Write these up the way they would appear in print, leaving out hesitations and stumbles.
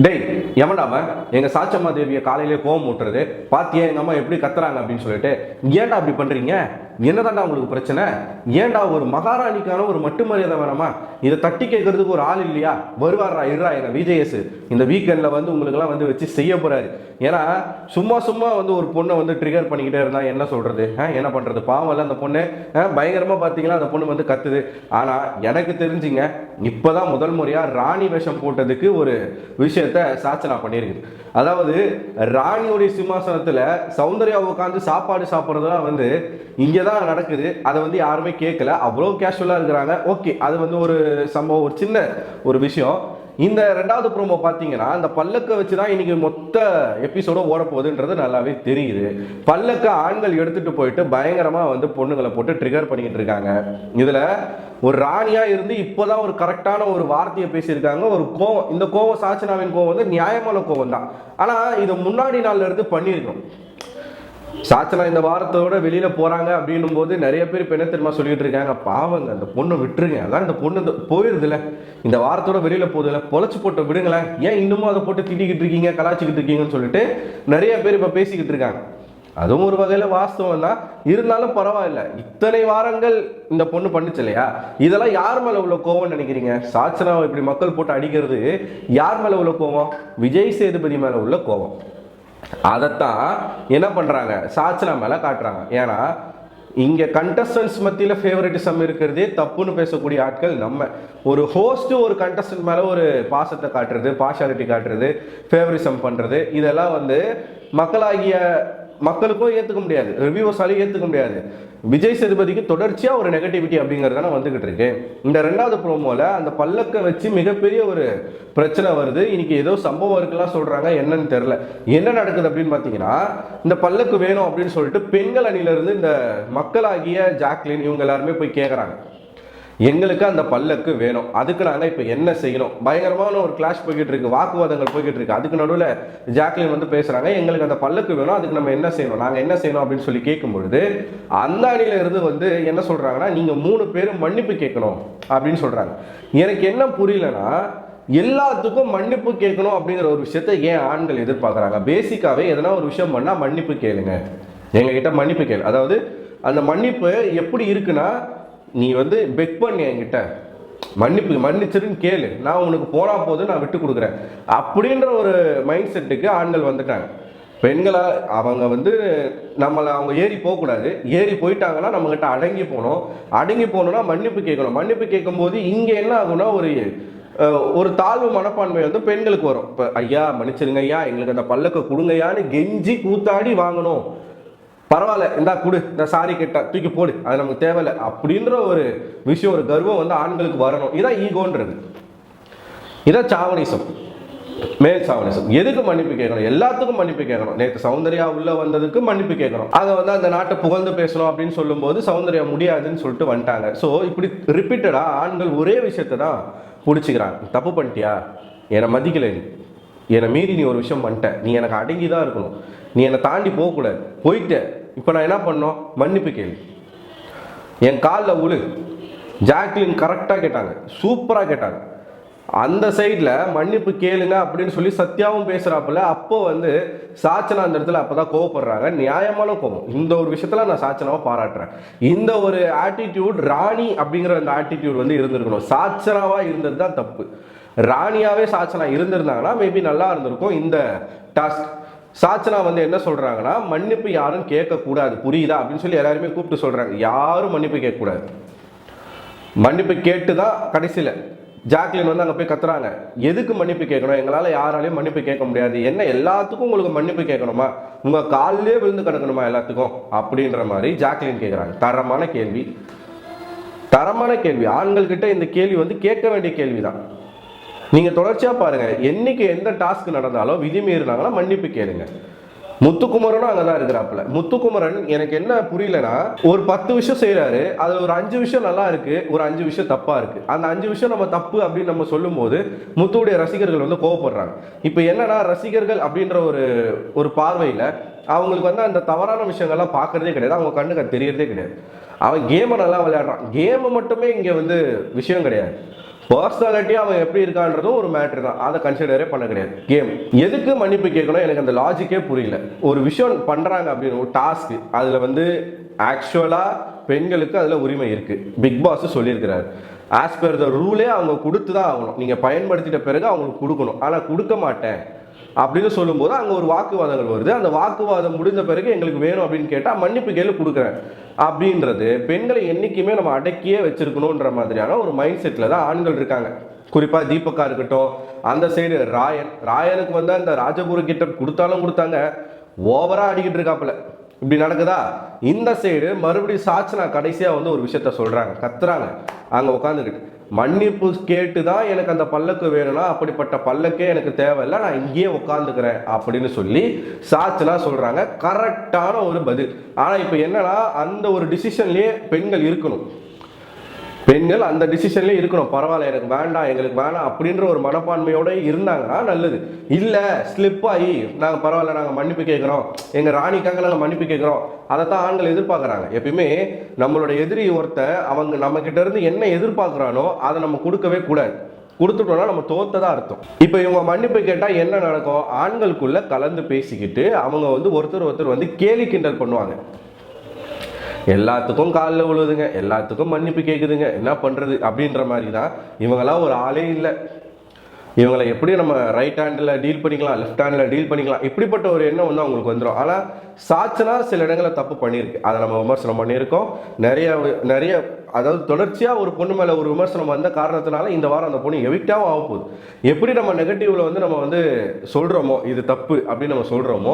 டேய் எவன்டாம எங்க சாச்சம்மா தேவியை காலையிலே கோவம் ஊட்டுறது பாத்தியா எங்க அம்மா எப்படி கத்துறாங்க அப்படின்னு சொல்லிட்டு ஏன்டா அப்படி பண்றீங்க? என்னதான்டா உங்களுக்கு பிரச்சனை? ஏன்டா ஒரு மகாராணிக்கான ஒரு மட்டு மரியாதை வேணாமா? இதை தட்டி கேட்கறதுக்கு ஒரு ஆள் இல்லையா? வருவாரா இருறா எங்க விஜயஸ் இந்த வீக்கெண்ட்ல வந்து உங்களுக்கு எல்லாம் வந்து வச்சு செய்ய போறாரு. ஏன்னா சும்மா சும்மா வந்து ஒரு பொண்ணை வந்து ட்ரிகர் பண்ணிக்கிட்டே இருந்தா என்ன சொல்றது? என்ன பண்றது? பாவம் இல்ல அந்த பொண்ணு பயங்கரமா பாத்தீங்கன்னா அந்த பொண்ணு வந்து கத்துது. ஆனா எனக்கு தெரிஞ்சுங்க இப்பதான் முதல் முறையா ராணி வேஷம் போட்டதுக்கு ஒரு விஷயத்த சாச்சனா பண்ணியிருக்கு. அதாவது ராணியோடைய சிம்மாசனத்துல சௌந்தர்யா உட்காந்து சாப்பாடு சாப்பிட்றதுலாம் வந்து இங்கதான் நடக்குது. அதை வந்து யாருமே கேட்கல, அவ்வளோ கேஷுவலா இருக்கிறாங்க. ஓகே, அது வந்து ஒரு சம்பவம், ஒரு சின்ன ஒரு விஷயம். இந்த ரெண்டாவது ப்ரோமோ பார்த்தீங்கன்னா அந்த பல்லக்கை வச்சு தான் இன்னைக்கு மொத்த எபிசோட ஓட போகுதுன்றது நல்லாவே தெரியுது. பல்லக்க ஆண்கள் எடுத்துட்டு போயிட்டு பயங்கரமா வந்து பொண்ணுங்களை போட்டு ட்ரிகர் பண்ணிக்கிட்டு இருக்காங்க. இதுல ஒரு ராணியா இருந்து இப்போதான் ஒரு கரெக்டான ஒரு வார்த்தையை பேசியிருக்காங்க. ஒரு கோவம், இந்த கோவம் சாச்சனாவின் கோவம் வந்து நியாயமான கோவம் தான். ஆனா இதை முன்னாடி நாள்ல இருந்து பண்ணியிருக்கோம். சாச்சனா இந்த வாரத்தோட வெளியில போறாங்க அப்படின்னும் போது நிறைய பேர் இப்போ என்ன தெரியுமா சொல்லிட்டு இருக்காங்க, பாவங்க அந்த பொண்ணை விட்டுருங்க, அதான் இந்த பொண்ணு போயிருதுல, இந்த வாரத்தோட வெளியில போகுதுல, பொழைச்சு போட்டு விடுங்களேன், ஏன் இன்னமும் அதை போட்டு திட்டிக்கிட்டு இருக்கீங்க, கலாச்சிக்கிட்டு இருக்கீங்கன்னு சொல்லிட்டு நிறைய பேர் இப்போ பேசிக்கிட்டு இருக்காங்க. அதுவும் ஒரு வகையில வாஸ்தவம் தான், இருந்தாலும் பரவாயில்ல. இத்தனை வாரங்கள் இந்த பொண்ணு பண்ணுச்சு இல்லையா, இதெல்லாம் யார் மேல உள்ள கோவம் நினைக்கிறீங்க? சாச்சனாவை இப்படி மக்கள் போட்டு அடிக்கிறது யார் மேல உள்ள கோவம்? விஜய் சேதுபதி மேல உள்ள கோவம். அதைத்தான் என்ன பண்றாங்க, சாச்சனா மேல காட்டுறாங்க. ஏன்னா இங்க கண்டஸ்டன்ஸ் மத்தியில ஃபேவரட்டிசம் இருக்கிறதே தப்புன்னு பேசக்கூடிய ஆட்கள் நம்ம. ஒரு ஹோஸ்ட் ஒரு கண்டஸ்டன்ட் மேல ஒரு பாசத்தை காட்டுறது, பார்ஷாலிட்டி காட்டுறது, ஃபேவரிசம் பண்றது, இதெல்லாம் வந்து மக்களுக்கும் ஏற்றுக்க முடியாது, ரிவ்யூவர்ஸாலையும் ஏற்றுக்க முடியாது. விஜய் சேதுபதிக்கு தொடர்ச்சியாக ஒரு நெகட்டிவிட்டி அப்படிங்கிறதான வந்துகிட்டு இருக்கு. இந்த ரெண்டாவது ப்ரோமோல அந்த பல்லக்கை வச்சு மிகப்பெரிய ஒரு பிரச்சனை வருது. இன்னைக்கு ஏதோ சம்பவம் இருக்குலாம் சொல்றாங்க, என்னன்னு தெரியல. என்ன நடக்குது அப்படின்னு பார்த்தீங்கன்னா, இந்த பல்லக்கு வேணும் அப்படின்னு சொல்லிட்டு பெண்கள் அணியிலிருந்து இந்த மக்களாகிய ஜாக்லின் இவங்க எல்லாருமே போய் கேட்குறாங்க, எங்களுக்கு அந்த பல்லக்கு வேணும், அதுக்கு நாங்கள் இப்போ என்ன செய்யணும்? பயங்கரமான ஒரு கிளாஷ் போய்கிட்டு இருக்கு, வாக்குவாதங்கள் போய்கிட்டு இருக்கு. அதுக்கு நடுவில் ஜாக்லின் வந்து பேசுறாங்க, எங்களுக்கு அந்த பல்லக்கு வேணும், அதுக்கு நம்ம என்ன செய்யணும், நாங்கள் என்ன செய்யணும் அப்படின்னு சொல்லி கேட்கும் பொழுது அந்த அணியில இருந்து வந்து என்ன சொல்றாங்கன்னா, நீங்க 3 பேரும் மன்னிப்பு கேட்கணும் அப்படின்னு சொல்றாங்க. எனக்கு என்ன புரியலன்னா, எல்லாத்துக்கும் மன்னிப்பு கேட்கணும் அப்படிங்கிற ஒரு விஷயத்தை ஏன் ஆண்கள் எதிர்பார்க்குறாங்க? பேசிக்காவே எதனா ஒரு விஷயம் பண்ணா மன்னிப்பு கேளுங்க, எங்ககிட்ட மன்னிப்பு கேளு. அதாவது அந்த மன்னிப்பு எப்படி இருக்குன்னா, நீ வந்து பெக் பண்ணி என்கிட்ட மன்னிச்சிருன்னு கேளு, நான் உனக்கு போனா போது நான் விட்டு கொடுக்குறேன் அப்படின்ற ஒரு மைண்ட் செட்டுக்கு ஆண்கள் வந்துட்டாங்க. பெண்களா அவங்க வந்து நம்மளை அவங்க ஏறி போகக்கூடாது, ஏறி போயிட்டாங்கன்னா நம்மகிட்ட அடங்கி போகணும்னா மன்னிப்பு கேட்கணும். மன்னிப்பு கேட்கும் போது இங்கே என்ன ஆகும்னா, ஒரு தாழ்வு மனப்பான்மை வந்து பெண்களுக்கு வரும். இப்போ ஐயா மன்னிச்சிருங்க ஐயா, எங்களுக்கு அந்த பல்லக்க கொடுங்கய்யான்னு கெஞ்சி கூத்தாடி வாங்கணும். பரவாயில்ல இந்தா கொடு, இந்த சாரி கேட்டா தூக்கி போடு, அது நமக்கு தேவையில்லை அப்படின்ற ஒரு விஷயம், ஒரு கர்வம் வந்து ஆண்களுக்கு வரணும். இதான் ஈகோன்றது, இதான் சாவனிசம், மேல் சாவனிசம். எதுக்கு மன்னிப்பு கேட்கணும்? எல்லாத்துக்கும் மன்னிப்பு கேட்கணும். நேற்று சௌந்தர்யா உள்ள வந்ததுக்கு மன்னிப்பு கேட்கணும். அதை வந்து அந்த நாட்டை புகழ்ந்து பேசணும் அப்படின்னு சொல்லும் போது சௌந்தர்யா முடியாதுன்னு சொல்லிட்டு வந்துட்டாங்க. ஸோ இப்படி ரிப்பீட்டடா ஆண்கள் ஒரே விஷயத்தை தான் பிடிச்சிக்கிறாங்க. தப்பு பண்ணிட்டியா, என்னை மதிக்கலை, என்னை மீறி நீ ஒரு விஷயம் பண்ணிட்ட, நீ எனக்கு அடங்கி தான் இருக்கணும், நீ என்னை தாண்டி போகக்கூடாது, போயிட்ட, இப்போ நான் என்ன பண்ணோம், மன்னிப்பு கேளு, என் காலில் உழு. ஜாக்லின் கரெக்டாக கேட்டாங்க, சூப்பராக கேட்டாங்க. அந்த சைடில் மன்னிப்பு கேளுங்க அப்படின்னு சொல்லி சத்யாவும் பேசுகிறாப்புல. அப்போ வந்து சாச்சனா அந்த இடத்துல அப்போ தான் கோவப்படுறாங்க, நியாயமான கோவம். இந்த ஒரு விஷயத்தில் நான் சாச்சனாவை பாராட்டுறேன். இந்த ஒரு ஆட்டிடியூட், ராணி அப்படிங்கிற அந்த ஆட்டிடியூட் வந்து இருந்திருக்கணும். சாச்சனாவாக இருந்தது தான் தப்பு. ராணியாவே சாச்சனா இருந்திருந்தாங்கன்னா மேபி நல்லா இருந்திருக்கும் இந்த டாஸ்க். சாச்சனா வந்து என்ன சொல்றாங்கன்னா, மன்னிப்பு யாரும் கேட்கக்கூடாது, புரியுதா அப்படின்னு சொல்லி எல்லாருமே கூப்பிட்டு சொல்றாங்க. யாரும் மன்னிப்பு கேட்கக்கூடாது. மன்னிப்பு கேட்டு தான் கடைசியில் ஜாக்லின் வந்து அங்கே போய் கத்துறாங்க, எதுக்கு மன்னிப்பு கேட்கணும், எங்களால் யாராலையும் மன்னிப்பு கேட்க முடியாது, என்ன எல்லாத்துக்கும் உங்களுக்கு மன்னிப்பு கேட்கணுமா, உங்கள் காலிலே விழுந்து கிடக்கணுமா எல்லாத்துக்கும் அப்படின்ற மாதிரி ஜாக்லின் கேட்குறாங்க. தரமான கேள்வி. ஆண்கள் கிட்ட இந்த கேள்வி வந்து கேட்க வேண்டிய கேள்விதான். நீங்க தொடர்ச்சியா பாருங்க, என்னைக்கு எந்த டாஸ்க் நடந்தாலும் விதிமீறினாங்கன்னா மன்னிப்பு கேளுங்க. முத்துக்குமரனும் அங்கதான் இருக்கிறாப்புல. முத்துக்குமரன் எனக்கு என்ன புரியலன்னா, ஒரு 10 விஷயம் செய்யறாரு, அது ஒரு 5 விஷயம் நல்லா இருக்கு, ஒரு 5 விஷயம் தப்பா இருக்கு. அந்த 5 விஷயம் நம்ம தப்பு அப்படின்னு நம்ம சொல்லும் போது முத்துவுடைய ரசிகர்கள் வந்து கோவப்படுறாங்க. இப்ப என்னன்னா, ரசிகர்கள் அப்படின்ற ஒரு பார்வையில அவங்களுக்கு வந்து அந்த தவறான விஷயங்கள்லாம் பார்க்கறதே கிடையாது, அவங்க கண்ணுக்கு அது தெரியறதே கிடையாது. அவன் கேமை நல்லா விளையாடுறான், கேமை மட்டுமே இங்க வந்து விஷயம் கிடையாது. பர்சனாலிட்டி அவன் எப்படி இருக்கான்றதும் ஒரு மேட்ரு தான், அதை கன்சிடரே பண்ண கிடையாது. கேம் எதுக்கு மன்னிப்பு கேட்கணும், எனக்கு அந்த லாஜிக்கே புரியல. ஒரு விஷயம் பண்றாங்க அப்படின்னு ஒரு டாஸ்க், அதுல வந்து ஆக்சுவலா பெண்களுக்கு அதுல உரிமை இருக்கு. பிக் பாஸ் சொல்லியிருக்கிறாரு, ஆஸ் பர் த ரூலே அவங்க கொடுத்து தான் ஆகணும், நீங்க பயன்படுத்திட்ட பிறகு அவங்களுக்கு கொடுக்கணும். ஆனா கொடுக்க மாட்டேன் அப்படின்னு சொல்லும்போது அங்கே ஒரு வாக்குவாதங்கள் வருது. அந்த வாக்குவாதம் முடிந்த பிறகு எங்களுக்கு வேணும் அப்படின்னு கேட்டால் மன்னிப்பு கேள்வி கொடுக்குறேன் அப்படின்றது பெண்களை என்றைக்குமே நம்ம அடக்கியே வச்சிருக்கணுன்ற மாதிரியான ஒரு மைண்ட் செட்டில் தான் ஆண்கள் இருக்காங்க. குறிப்பாக தீபக்கா இருக்கட்டும், அந்த சைடு ராயனுக்கு வந்து அந்த ராஜகுரு கிட்ட கொடுத்தாலும் கொடுத்தாங்க, ஓவராக அடிக்கிட்டு இருக்காப்புல. இப்படி நடக்குதா? இந்த சைடு மறுபடியும் சாட்சினா கடைசியாக வந்து ஒரு விஷயத்த சொல்கிறாங்க, கத்துறாங்க அங்கே உட்காந்துக்கிட்டு, மன்னிப்பு கேட்டு தான் எனக்கு அந்த பல்லக்கு வேணும்னா அப்படிப்பட்ட பல்லக்கே எனக்கு தேவையில்லை, நான் இங்கேயே உட்காந்துக்கிறேன் அப்படின்னு சொல்லி சாட்சினா சொல்கிறாங்க. கரெக்டான ஒரு பதில். ஆனால் இப்போ என்னன்னா, அந்த ஒரு டிசிஷன்லேயே பெண்கள் இருக்கணும், பெண்கள் அந்த டிசிஷன்லேயே இருக்கணும். பரவாயில்ல, எனக்கு வேண்டாம், எங்களுக்கு வேணாம் அப்படின்ற ஒரு மனப்பான்மையோட இருந்தாங்கன்னா நல்லது. இல்லை ஸ்லிப் ஆகி நாங்கள் பரவாயில்ல, நாங்கள் மன்னிப்பு கேட்குறோம், எங்கள் ராணிக்காக நாங்கள் மன்னிப்பு கேட்குறோம், அதை தான் ஆண்கள் எதிர்பார்க்குறாங்க. எப்பயுமே நம்மளோட எதிரி ஒருத்தன் அவங்க நம்ம கிட்ட இருந்து என்ன எதிர்பார்க்குறானோ அதை நம்ம கொடுக்கவே கூடாது. கொடுத்துட்டோம்னா நம்ம தோத்ததா அர்த்தம். இப்போ இவங்க மன்னிப்பு கேட்டால் என்ன நடக்கும்? ஆண்களுக்குள்ள கலந்து பேசிக்கிட்டு அவங்க வந்து ஒருத்தர் வந்து கேலி கிண்டல் பண்ணுவாங்க. எல்லாத்துக்கும் காலில் விழுதுங்க, எல்லாத்துக்கும் மன்னிப்பு கேட்குதுங்க, என்ன பண்ணுறது அப்படின்ற மாதிரி தான். இவங்கெல்லாம் ஒரு ஆளே இல்லை, இவங்களை எப்படி நம்ம ரைட் ஹேண்டில் டீல் பண்ணிக்கலாம், லெஃப்ட் ஹேண்டில் டீல் பண்ணிக்கலாம், இப்படிப்பட்ட ஒரு எண்ணம் வந்து அவங்களுக்கு வந்துடும். ஆனால் சாட்சினா சில இடங்களில் தப்பு பண்ணியிருக்கு, அதை நம்ம விமர்சனம் பண்ணியிருக்கோம். நிறைய அதாவது தொடர்ச்சியாக ஒரு பொண்ணு மேலே ஒரு விமர்சனம் வந்த காரணத்தினால இந்த வாரம் அந்த பொண்ணு எவிக்டாகவும் ஆக போகுது. எப்படி நம்ம நெகட்டிவ்ல வந்து நம்ம வந்து சொல்கிறோமோ இது தப்பு அப்படின்னு நம்ம சொல்கிறோமோ,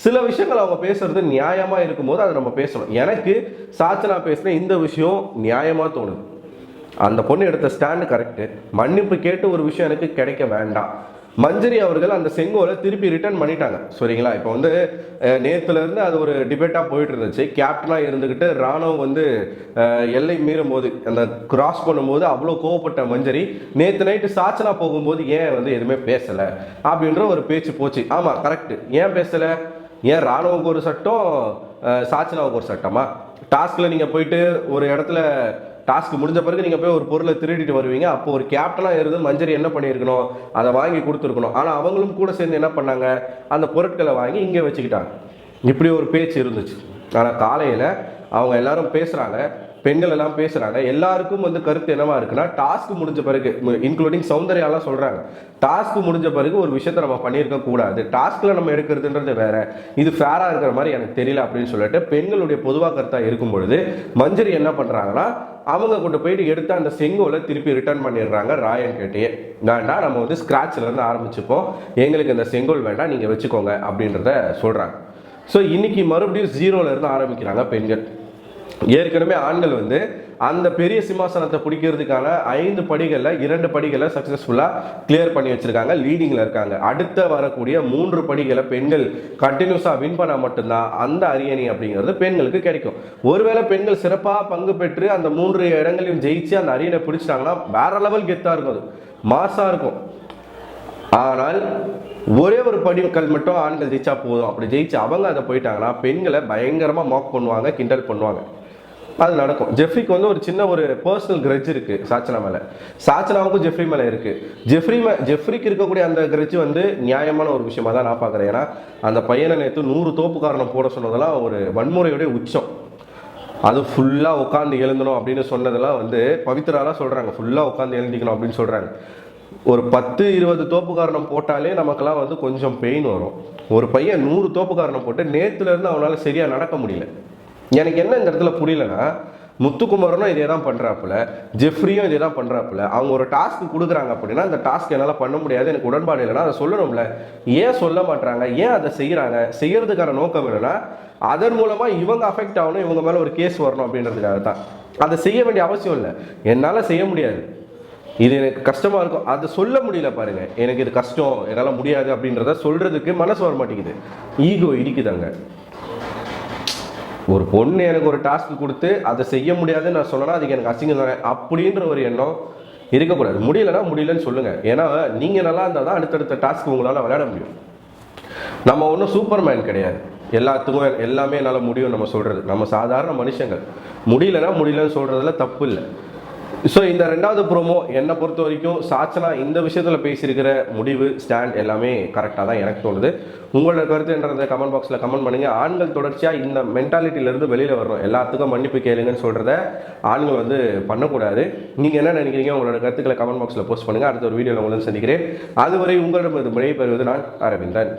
சில விஷயங்கள் அவங்க பேசுறது நியாயமாக இருக்கும்போது அதை நம்ம பேசணும். எனக்கு சாட்சினா பேசுன இந்த விஷயம் நியாயமாக தோணுது, அந்த பொண்ணு எடுத்த ஸ்டாண்டு கரெக்டு, மன்னிப்பு கேட்டு ஒரு விஷயம் எனக்கு கிடைக்க வேண்டாம். மஞ்சரி அவர்கள் அந்த செங்கோலை திருப்பி ரிட்டர்ன் பண்ணிட்டாங்க, சரிங்களா? இப்போ வந்து நேற்றுலேருந்து அது ஒரு டிபேட்டாக போயிட்டு இருந்துச்சு. கேப்டனாக இருந்துக்கிட்டு ராணுவம் வந்து எல்லை மீறும் போது, அந்த கிராஸ் பண்ணும்போது அவ்வளோ கோவப்பட்ட மஞ்சரி நேற்று நைட்டு சாச்சனா போகும்போது ஏன் வந்து எதுவுமே பேசலை அப்படின்ற ஒரு பேச்சு போச்சு. ஆமாம், கரெக்டு. ஏன் பேசலை? ஏன் ராணுவக்கு ஒரு சட்டம், சாச்சனாவுக்கு ஒரு சட்டமா? டாஸ்கில் நீங்கள் போயிட்டு ஒரு இடத்துல டாஸ்க் முடிஞ்ச பிறகு நீங்கள் போய் ஒரு பொருளை திருடிட்டு வருவீங்க. அப்போ ஒரு கேப்டனாக இருந்து மஞ்சரி என்ன பண்ணியிருக்கணும், அதை வாங்கி கொடுத்துருக்கணும். ஆனால் அவங்களும் கூட சேர்ந்து என்ன பண்ணாங்க, அந்த பொருட்களை வாங்கி இங்கே வச்சுக்கிட்டாங்க. இப்படி ஒரு பேச்சு இருந்துச்சு. ஆனால் காலையில் அவங்க எல்லாரும் பேசுகிறாங்க, பெண்கள் எல்லாம் பேசுகிறாங்க. எல்லாருக்கும் வந்து கருத்து என்னவா இருக்குன்னா, டாஸ்க் முடிஞ்ச பிறகு இன்க்ளூடிங் சௌந்தர்யாலாம் சொல்கிறாங்க, டாஸ்க் முடிஞ்ச பிறகு ஒரு விஷயத்தை நம்ம பண்ணியிருக்க கூடாது, டாஸ்கில் நம்ம எடுக்கிறதுன்றது வேற, இது ஃபேராக இருக்கிற மாதிரி எனக்கு தெரியல அப்படின்னு சொல்லிட்டு பெண்களுடைய பொதுவாக கருத்தாக இருக்கும் பொழுது மஞ்சரி என்ன பண்ணுறாங்கன்னா, அவங்க கொண்டு போயிட்டு எடுத்து அந்த செங்கோலை திருப்பி ரிட்டர்ன் பண்ணிடுறாங்க. ராயன் கேட்டே வேண்டாம், நம்ம வந்து ஸ்க்ராட்ச்லேருந்து ஆரம்பிச்சுப்போம், எங்களுக்கு இந்த செங்கோல் வேண்டாம், நீங்கள் வச்சுக்கோங்க அப்படின்றத சொல்கிறாங்க. ஸோ இன்னைக்கு மறுபடியும் 0லேருந்து ஆரம்பிக்கிறாங்க பெண்கள். ஏற்கனவே ஆண்கள் வந்து அந்த பெரிய சிம்மாசனத்தை பிடிக்கிறதுக்கான 5 படிகளில் 2 படிகளை சக்ஸஸ்ஃபுல்லாக கிளியர் பண்ணி வச்சிருக்காங்க, லீடிங்கில் இருக்காங்க. அடுத்த வரக்கூடிய 3 படிகளை பெண்கள் கண்டினியூஸாக வின் பண்ணால் மட்டும்தான் அந்த அரியணை அப்படிங்கிறது பெண்களுக்கு கிடைக்கும். ஒருவேளை பெண்கள் சிறப்பாக பங்கு பெற்று அந்த 3 இடங்களையும் ஜெயிச்சு அந்த அரியணை பிடிச்சிட்டாங்கன்னா வேற லெவல் கெத்தாக இருக்கும், அது மாசாக இருக்கும். ஆனால் ஒரே ஒரு படிகள் மட்டும் ஆண்கள் ஜெயிச்சா போதும். அப்படி ஜெயிச்சு அவங்க அதை போயிட்டாங்கன்னா பெண்களை பயங்கரமாக மாக் பண்ணுவாங்க, கிண்டல் பண்ணுவாங்க. அது நடக்கும். ஜெஃப்ரிக்கு வந்து ஒரு சின்ன ஒரு பர்சனல் கிரட்ஜ் இருக்கு சாச்சனா மேலே, சாச்சனாவுக்கும் ஜெஃப்ரி மேலே இருக்கு. ஜெஃப்ரிக்கு இருக்கக்கூடிய அந்த கிரட்ஜ் வந்து நியாயமான ஒரு விஷயமா தான் நான் பார்க்குறேன். ஏன்னா அந்த பையனை நேற்று 100 தோப்பு காரணம் போட சொன்னதெல்லாம் ஒரு வன்முறையுடைய உச்சம். அது ஃபுல்லாக உட்காந்து எழுந்தணும் அப்படின்னு சொன்னதெல்லாம் வந்து பவித்ராலாம் சொல்கிறாங்க, ஃபுல்லாக உட்காந்து எழுந்திக்கணும் அப்படின்னு சொல்கிறாங்க. ஒரு 10-20 தோப்பு காரணம் போட்டாலே நமக்கெல்லாம் வந்து கொஞ்சம் பெயின் வரும். ஒரு பையன் 100 தோப்பு காரணம் போட்டு நேற்றுலேருந்து அவனால் சரியாக நடக்க முடியல. எனக்கு என்ன இந்த இடத்துல புரியலன்னா, முத்துக்குமாரனும் இதே தான் பண்ணுறாப்புல, ஜெஃப்ரியும் இதே தான் பண்ணுறாப்புல. அவங்க ஒரு டாஸ்க் கொடுக்குறாங்க அப்படின்னா அந்த டாஸ்க் என்னால் பண்ண முடியாது, எனக்கு உடன்பாடு இல்லைன்னா அதை சொல்லணும்ல. ஏன் சொல்ல மாட்டாங்க? ஏன் அதை செய்கிறாங்க? செய்யறதுக்கான நோக்கம் என்னன்னா, அதன் மூலமாக இவங்க அஃபெக்ட் ஆகணும், இவங்க மேலே ஒரு கேஸ் வரணும் அப்படின்றதுக்காக தான். அதை செய்ய வேண்டிய அவசியம் இல்லை. என்னால் செய்ய முடியாது, இது எனக்கு கஷ்டமாக இருக்கும், அதை சொல்ல முடியல பாருங்க, எனக்கு இது கஷ்டம், என்னால் முடியாது அப்படின்றத சொல்கிறதுக்கு மனசு வர மாட்டேங்குது, ஈகோ இடிக்குதாங்க. ஒரு பொண்ணு எனக்கு ஒரு டாஸ்க் கொடுத்து அதை செய்ய முடியாதுன்னு நான் சொன்னேன்னா அதுக்கு எனக்கு அசிங்கம் தானே அப்படின்ற ஒரு எண்ணம் இருக்கக்கூடாது. முடியலைன்னா முடியலன்னு சொல்லுங்கள். ஏன்னா நீங்கள் நல்லா இருந்தால் தான் அடுத்தடுத்த டாஸ்க் உங்களால் விளையாட முடியும். நம்ம ஒன்றும் சூப்பர்மேன் கிடையாது, எல்லாத்துக்கும் எல்லாமே என்னால் முடியும் நம்ம சொல்கிறது. நம்ம சாதாரண மனுஷங்கள். முடியலைன்னா முடியலன்னு சொல்கிறதுல தப்பு இல்லை. ஸோ இந்த ரெண்டாவது ப்ரோமோ என்னை பொறுத்த வரைக்கும் சாச்சனா இந்த விஷயத்தில் பேசியிருக்கிற முடிவு ஸ்டாண்ட் எல்லாமே கரெக்டாக தான் எனக்கு தோணுது. உங்களோட கருத்துன்றதை கமெண்ட் பாக்ஸில் கமெண்ட் பண்ணுங்கள். ஆண்கள் தொடர்ச்சியாக இந்த மென்டாலிட்டியிலேருந்து வெளியில் வரணும். எல்லாத்துக்கும் மன்னிப்பு கேளுங்கன்னு சொல்கிறத ஆண்கள் வந்து பண்ணக்கூடாது. நீங்கள் என்ன நினைக்கிறீங்க? உங்களோட கருத்துக்களை கமெண்ட் பாக்ஸில் போஸ்ட் பண்ணுங்கள். அடுத்த ஒரு வீடியோவில் உங்களை சந்திக்கிறேன். அதுவரை உங்களிடம் விடைபெறுவது நான் அரவிந்தன்.